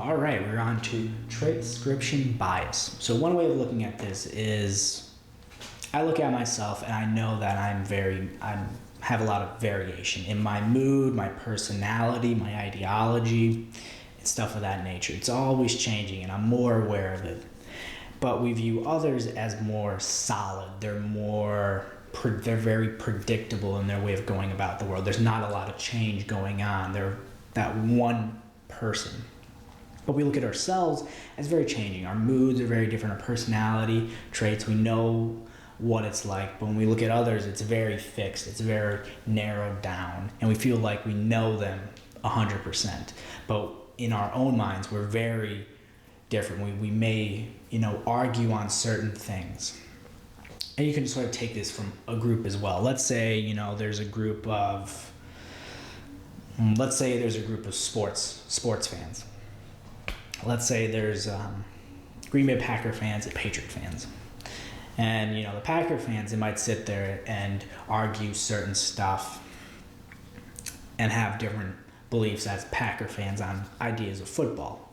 All right, we're on to trait description bias. So one way of looking at this is I look at myself and I know that I have a lot of variation in my mood, my personality, my ideology, and stuff of that nature. It's always changing and I'm more aware of it. But we view others as more solid. They're very predictable in their way of going about the world. There's not a lot of change going on. They're that one person. But we look at ourselves as very changing. Our moods are very different. Our personality traits, we know what it's like. But when we look at others, it's very fixed. It's very narrowed down. And we feel like we know them 100%. But in our own minds, we're very different. We may, argue on certain things. And you can sort of take this from a group as well. Let's say, there's a group of sports fans. Let's say there's Green Bay Packer fans and Patriot fans. And, the Packer fans, they might sit there and argue certain stuff and have different beliefs as Packer fans on ideas of football.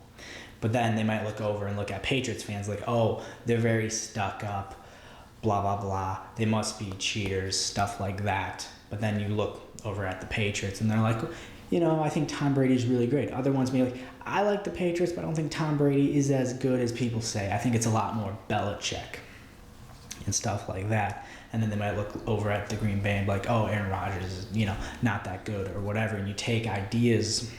But then they might look over and look at Patriots fans like, oh, they're very stuck up, blah, blah, blah. They must be cheaters, stuff like that. But then you look over at the Patriots and they're like, I think Tom Brady is really great. Other ones may be like, I like the Patriots, but I don't think Tom Brady is as good as people say. I think it's a lot more Belichick and stuff like that. And then they might look over at the Green Bay and be like, oh, Aaron Rodgers is, not that good or whatever. And you take ideas,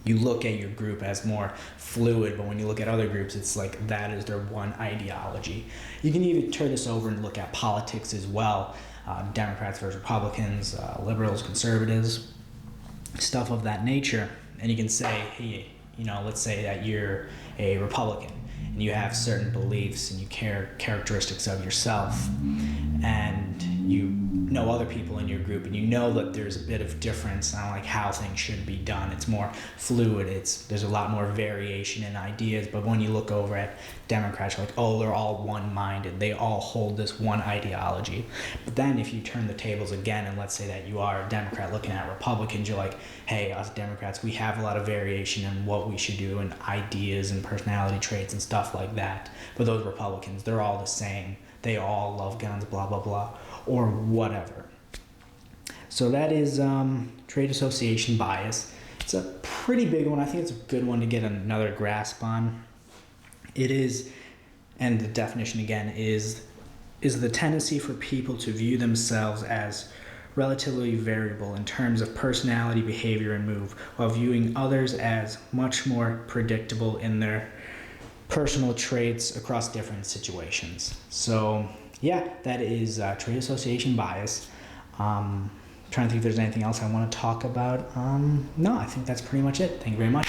you look at your group as more fluid, but when you look at other groups, it's like that is their one ideology. You can even turn this over and look at politics as well. Democrats versus Republicans, liberals, conservatives, stuff of that nature. And you can say, hey, let's say that you're a Republican and you have certain beliefs and you characteristics of yourself, and you know other people in your group and you know that there's a bit of difference on like how things should be done. It's more fluid. There's a lot more variation in ideas. But when you look over at Democrats, you're like, oh, they're all one-minded. They all hold this one ideology. But then if you turn the tables again and let's say that you are a Democrat looking at Republicans, you're like, hey, us Democrats, we have a lot of variation in what we should do and ideas and personality traits and stuff like that. But those Republicans, they're all the same. They all love guns, blah, blah, blah, or whatever. So that is trait association bias. It's a pretty big one. I think it's a good one to get another grasp on. It is, and the definition again is the tendency for people to view themselves as relatively variable in terms of personality, behavior, and mood, while viewing others as much more predictable in their personal traits across different situations. So yeah, that is trait association bias. Trying to think if there's anything else I want to talk about. No, I think that's pretty much it. Thank you very much.